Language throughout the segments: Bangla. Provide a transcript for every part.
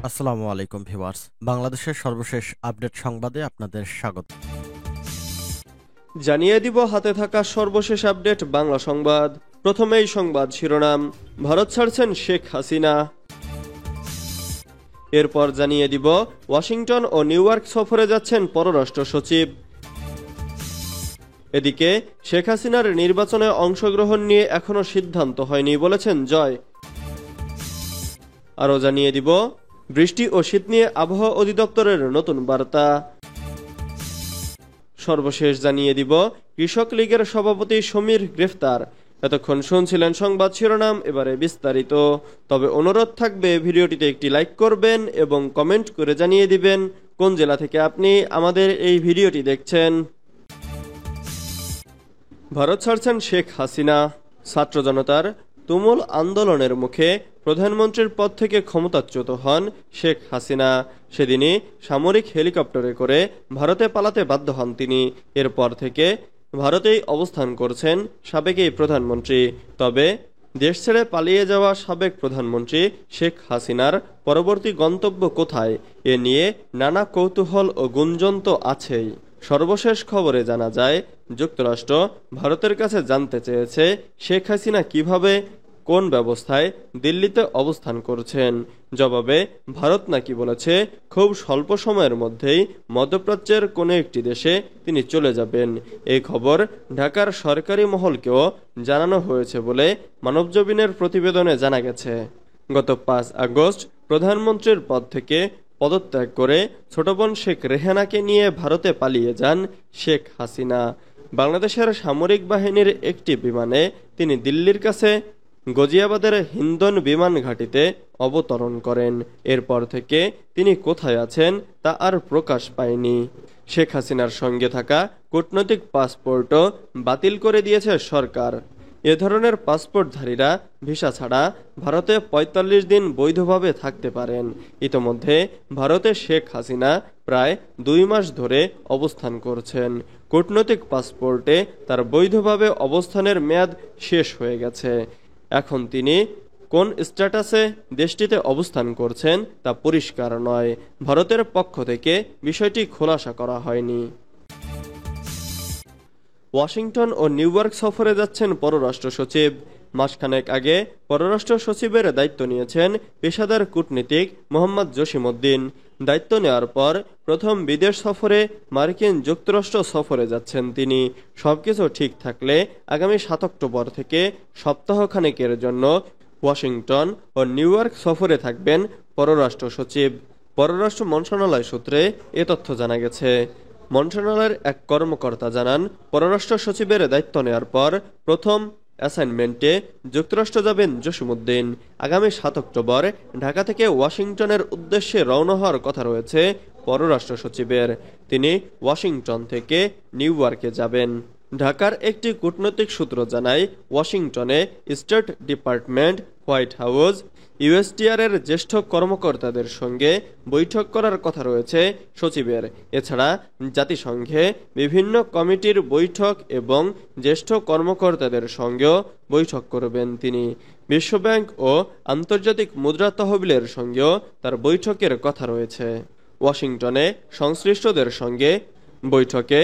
আসসালামু আলাইকুম ভিউয়ার্স। বাংলাদেশের সর্বশেষ আপডেট সংবাদে আপনাদের স্বাগত। জানিয়ে দিব হাতে থাকা সর্বশেষ আপডেট বাংলা সংবাদ। প্রথমেই সংবাদ শিরোনাম, ভারত ছাড়ছেন শেখ হাসিনা। এরপর জানিয়ে দিব ওয়াশিংটন ও নিউ ইয়র্ক সফরে যাচ্ছেন পররাষ্ট্র সচিব। এদিকে শেখ হাসিনার নির্বাচনে অংশগ্রহণ নিয়ে এখনো সিদ্ধান্ত হয়নি বলেছেন জয়। আরও জানিয়ে দিব বৃষ্টি ও শীত নিয়ে আবহাওয়া অধিদপ্তরের নতুন বার্তা। সর্বশেষ জানিয়ে দিব কৃষক লীগের সভাপতি সমীর গ্রেফতার। এতক্ষণ শুনছিলেন সংবাদ শিরোনাম, এবারে বিস্তারিত। তবে অনুরোধ থাকবে ভিডিওটিতে একটি লাইক করবেন এবং কমেন্ট করে জানিয়ে দিবেন কোন জেলা থেকে আপনি আমাদের এই ভিডিওটি দেখছেন। ভারত ছাড়ছেন শেখ হাসিনা। ছাত্র জনতার তুমুল আন্দোলনের মুখে প্রধানমন্ত্রীর পদ থেকে ক্ষমতাচ্যুত হন শেখ হাসিনা। সেদিনই সামরিক হেলিকপ্টারে করে ভারতে পালাতে বাধ্য হন তিনি। এরপর থেকে ভারতেই অবস্থান করছেন সাবেক এই প্রধানমন্ত্রী। তবে দেশ ছেড়ে পালিয়ে যাওয়া সাবেক প্রধানমন্ত্রী শেখ হাসিনার পরবর্তী গন্তব্য কোথায়, এ নিয়ে নানা কৌতূহল ও গুঞ্জন তো আছেই। সর্বশেষ খবরে জানা যায়, যুক্তরাষ্ট্র ভারতের কাছে জানতে চেয়েছে শেখ হাসিনা কিভাবে কোন ব্যবস্থায় দিল্লিতে অবস্থান করছেন। জবাবে ভারত নাকি বলেছে খুব স্বল্প সময়ের মধ্যেই মধ্যপ্রাচ্যের কোনো একটি দেশে তিনি চলে যাবেন। এই খবর ঢাকার সরকারি মহলকেও জানানো হয়েছে বলে মানবজমিনের প্রতিবেদনে জানা গেছে। গত 5 আগস্ট প্রধানমন্ত্রীর পদ থেকে পদত্যাগ করে ছোট বোন শেখ রেহানাকে নিয়ে ভারতে পালিয়ে যান শেখ হাসিনা। বাংলাদেশের সামরিক বাহিনীর একটি বিমানে তিনি দিল্লির কাছে গজিয়াবাদের হিন্দন বিমান ঘাঁটিতে অবতরণ করেন। এরপর থেকে তিনি কোথায় আছেন তা আর প্রকাশ পায়নি। শেখ হাসিনার সঙ্গে থাকা কূটনৈতিক পাসপোর্টও বাতিল করে দিয়েছে সরকার। এ ধরনের পাসপোর্টধারীরা ভিসা ছাড়া ভারতে ৪৫ দিন বৈধভাবে থাকতে পারেন। ইতোমধ্যে ভারতে শেখ হাসিনা প্রায় 2 মাস ধরে অবস্থান করছেন। কূটনৈতিক পাসপোর্টে তার বৈধভাবে অবস্থানের মেয়াদ শেষ হয়ে গেছে। এখন তিনি কোন স্ট্যাটাসে দেশটিতে অবস্থান করছেন তা পরিষ্কার নয়। ভারতের পক্ষ থেকে বিষয়টি খোলাসা করা হয়নি। ওয়াশিংটন ও নিউ ইয়র্ক সফরে যাচ্ছেন পররাষ্ট্র সচিব। মাসখানেক আগে পররাষ্ট্র সচিবের দায়িত্ব নিয়েছেন পেশাদার কূটনীতিক মোহাম্মদ জসিমউদ্দিন। দায়িত্ব নেওয়ার পর প্রথম বিদেশ সফরে মার্কিন যুক্তরাষ্ট্র সফরে যাচ্ছেন তিনি। সবকিছু ঠিক থাকলে আগামী 7 অক্টোবর থেকে সপ্তাহখানেকের জন্য ওয়াশিংটন ও নিউ ইয়র্ক সফরে থাকবেন পররাষ্ট্র সচিব। পররাষ্ট্র মন্ত্রণালয় সূত্রে এ তথ্য জানা গেছে। মন্ত্রণালয়ের এক কর্মকর্তা জানান, পররাষ্ট্র সচিবের দায়িত্ব নেওয়ার পর প্রথম অ্যাসাইনমেন্টে যুক্তরাষ্ট্র যাবেন জসিমউদ্দিন। আগামী 7 অক্টোবর ঢাকা থেকে ওয়াশিংটনের উদ্দেশ্যে রওনা হওয়ার কথা রয়েছে পররাষ্ট্র সচিবের। তিনি ওয়াশিংটন থেকে নিউ ইয়র্কে যাবেন। ঢাকার একটি কূটনৈতিক সূত্র জানায়, ওয়াশিংটনে স্টেট ডিপার্টমেন্ট, হোয়াইট হাউস, ইউএসটিআর-এর জ্যেষ্ঠ কর্মকর্তাদের সঙ্গে বৈঠক করার কথা রয়েছে সচিবের। এছাড়া জাতিসংঘে বিভিন্ন কমিটির বৈঠক এবং জ্যেষ্ঠ কর্মকর্তাদের সঙ্গেও বৈঠক করবেন তিনি। বিশ্বব্যাংক ও আন্তর্জাতিক মুদ্রা তহবিলের সঙ্গেও তার বৈঠকের কথা রয়েছে। ওয়াশিংটনে সংশ্লিষ্টদের সঙ্গে বৈঠকে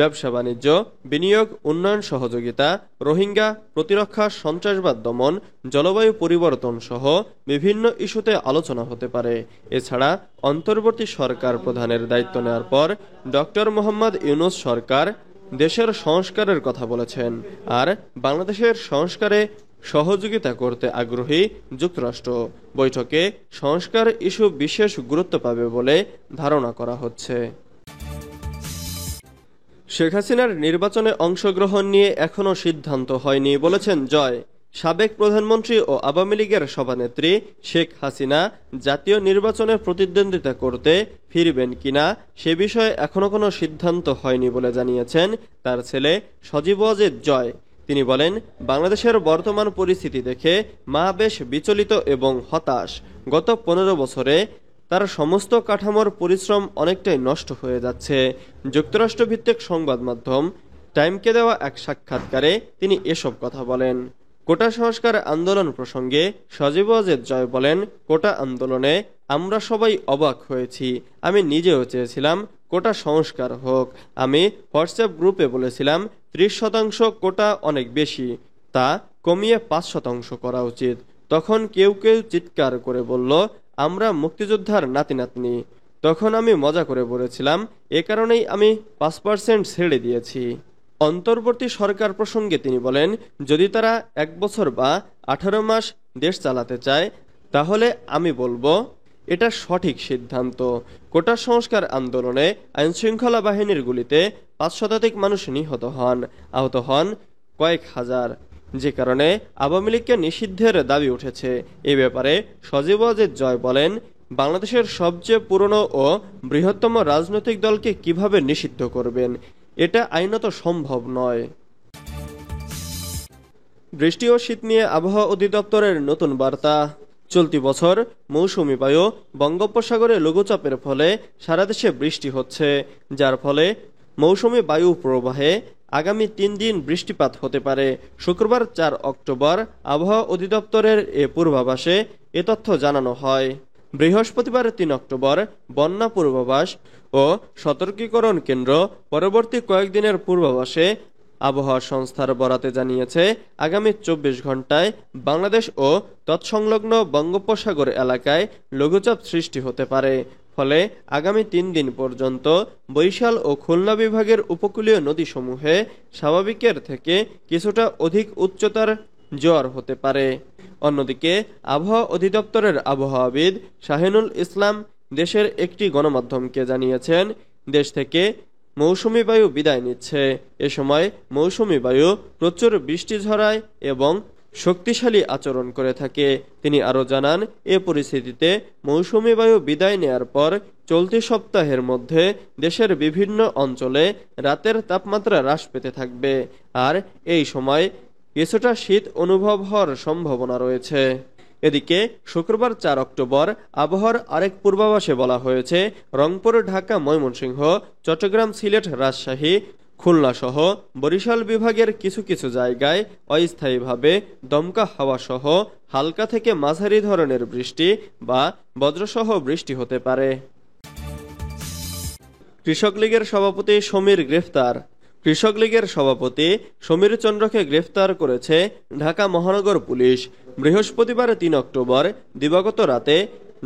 ব্যবসা বাণিজ্য, বিনিয়োগ, উন্নয়ন সহযোগিতা, রোহিঙ্গা, প্রতিরক্ষা, সন্ত্রাসবাদ দমন, জলবায়ু পরিবর্তন সহ বিভিন্ন ইস্যুতে আলোচনা হতে পারে। এছাড়া অন্তর্বর্তী সরকার প্রধানের দায়িত্ব নেওয়ার পর ডক্টর মোহাম্মদ ইউনূস সরকার দেশের সংস্কারের কথা বলেছেন। আর বাংলাদেশের সংস্কারে সহযোগিতা করতে আগ্রহী যুক্তরাষ্ট্র। বৈঠকে সংস্কার ইস্যু বিশেষ গুরুত্ব পাবে বলে ধারণা করা হচ্ছে। শেখ হাসিনার নির্বাচনে অংশগ্রহণ নিয়ে এখনও সিদ্ধান্ত হয়নি বলেছেন জয়। সাবেক প্রধানমন্ত্রী ও আওয়ামী লীগের সভানেত্রী শেখ হাসিনা জাতীয় নির্বাচনে প্রতিদ্বন্দ্বিতা করতে ফিরবেন কিনা সে বিষয়ে এখনও কোনো সিদ্ধান্ত হয়নি বলে জানিয়েছেন তার ছেলে সজীব ওয়াজেদ জয়। তিনি বলেন, বাংলাদেশের বর্তমান পরিস্থিতি দেখে মা বেশ বিচলিত এবং হতাশ। গত 15 বছরে তার সমস্ত কাঠামোর পরিশ্রম অনেকটাই নষ্ট হয়ে যাচ্ছে। যুক্তরাষ্ট্রভিত্তিক সংবাদ মাধ্যম টাইমকে দেওয়া এক সাক্ষাৎকারে তিনি এসব কথা বলেন। কোটা সংস্কার আন্দোলন প্রসঙ্গে সজীব ওয়াজেদ জয় বলেন, কোটা আন্দোলনে আমরা সবাই অবাক হয়েছি। আমি নিজেও চেয়েছিলাম কোটা সংস্কার হোক। আমি হোয়াটসঅ্যাপ গ্রুপে বলেছিলাম 30% কোটা অনেক বেশি, তা কমিয়ে 5% করা উচিত। তখন কেউ কেউ চিৎকার করে বলল, আমরা মুক্তিযোদ্ধার নাতি নাতনি। তখন আমি মজা করে বলেছিলাম, এ কারণেই আমি 5% ছেড়ে দিয়েছি। অন্তর্বর্তী সরকার প্রসঙ্গে তিনি বলেন, যদি তারা 1 বছর বা 18 মাস দেশ চালাতে চায় তাহলে আমি বলবো এটা সঠিক সিদ্ধান্ত। কোটা সংস্কার আন্দোলনে আইনশৃঙ্খলা বাহিনীর গুলিতে 5 শতাধিক মানুষ নিহত হন, আহত হন কয়েক হাজার, যে কারণে আওয়ামী লীগকে নিষিদ্ধের দাবি উঠেছে। এ ব্যাপারে সজীব ওয়াজেদ জয় বলেন, বাংলাদেশের সবচেয়ে পুরনো ও বৃহত্তম রাজনৈতিক দলকে কিভাবে নিষিদ্ধ করবেন? এটা আইনত সম্ভব নয়। বৃষ্টি ও শীত নিয়ে আবহাওয়া অধিদপ্তরের নতুন বার্তা। চলতি বছর মৌসুমি বায়ু বঙ্গোপসাগরে লঘুচাপের ফলে সারা দেশে বৃষ্টি হচ্ছে, যার ফলে মৌসুমি বায়ু প্রবাহে আগামী 3 দিন বৃষ্টিপাত হতে পারে। শুক্রবার 4 অক্টোবর আবহাওয়া অধিদপ্তরের এ পূর্বাভাসে এ তথ্য জানানো হয়। বৃহস্পতিবার 3 অক্টোবর বন্যা পূর্বাভাস ও সতর্কীকরণ কেন্দ্র পরবর্তী কয়েকদিনের পূর্বাভাসে আবহাওয়া সংস্থার বরাতে জানিয়েছে, আগামী 24 ঘন্টায় বাংলাদেশ ও তৎসংলগ্ন বঙ্গোপসাগর এলাকায় লঘুচাপ সৃষ্টি হতে পারে। ফলে আগামী 3 দিন পর্যন্ত বরিশাল ও খুলনা বিভাগের উপকূলীয় নদীসমূহে স্বাভাবিকের থেকে কিছুটা অধিক উচ্চতার জোয়ার হতে পারে। অন্যদিকে আবহাওয়া অধিদপ্তরের আবহাওয়াবিদ শাহিনুল ইসলাম দেশের একটি গণমাধ্যমকে জানিয়েছেন, দেশ থেকে মৌসুমি বায়ু বিদায় নিচ্ছে। এ সময় মৌসুমি বায়ু প্রচুর বৃষ্টি ঝরায় এবং শক্তিশালী আচরণ করে থাকে। তিনি আরও জানান, এ পরিস্থিতিতে মৌসুমি বায়ু বিদায় নেয়ার পর চলতি সপ্তাহের মধ্যে দেশের বিভিন্ন অঞ্চলে রাতের তাপমাত্রা হ্রাস পেতে থাকবে, আর এই সময় কিছুটা শীত অনুভব হওয়ার সম্ভাবনা রয়েছে। এদিকে শুক্রবার 4 অক্টোবর আবহাওয়ার আরেক পূর্বাভাসে বলা হয়েছে, রংপুর, ঢাকা, ময়মনসিংহ, চট্টগ্রাম, সিলেট, রাজশাহী, খুলনা সহ বরিশাল বিভাগের কিছু কিছু জায়গায় অস্থায়ীভাবে দমকা হাওয়া সহ হালকা থেকে মাঝারি ধরনের বৃষ্টি বা বজ্রসহ বৃষ্টি হতে পারে। কৃষক লীগের সভাপতি সমীর গ্রেফতার। কৃষক লীগের সভাপতি সমীর চন্দ্রকে গ্রেফতার করেছে ঢাকা মহানগর পুলিশ। বৃহস্পতিবার 3 অক্টোবর দিবাগত রাতে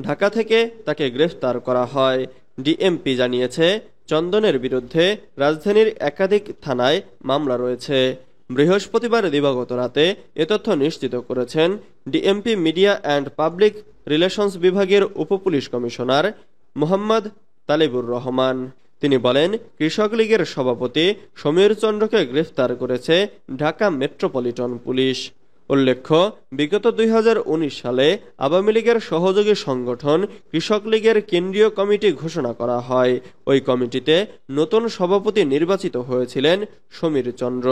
ঢাকা থেকে তাকে গ্রেফতার করা হয়। ডিএমপি জানিয়েছে, চন্দনের বিরুদ্ধে রাজধানীর একাধিক থানায় মামলা রয়েছে। বৃহস্পতিবার দিবাগত রাতে এ তথ্য নিশ্চিত করেছেন DMP media and public relations বিভাগের উপপুলিশ কমিশনার মোহাম্মদ তালিবুর রহমান। তিনি বলেন, কৃষক লীগের সভাপতি সমীর চন্দ্রকে গ্রেফতার করেছে ঢাকা মেট্রোপলিটন পুলিশ। উল্লেখ্য, বিগত 2019 সালে আওয়ামী লীগের সহযোগী সংগঠন কৃষক লীগের কেন্দ্রীয় কমিটি ঘোষণা করা হয়। ওই কমিটিতে নতুন সভাপতি নির্বাচিত হয়েছিলেন সমীর চন্দ্র।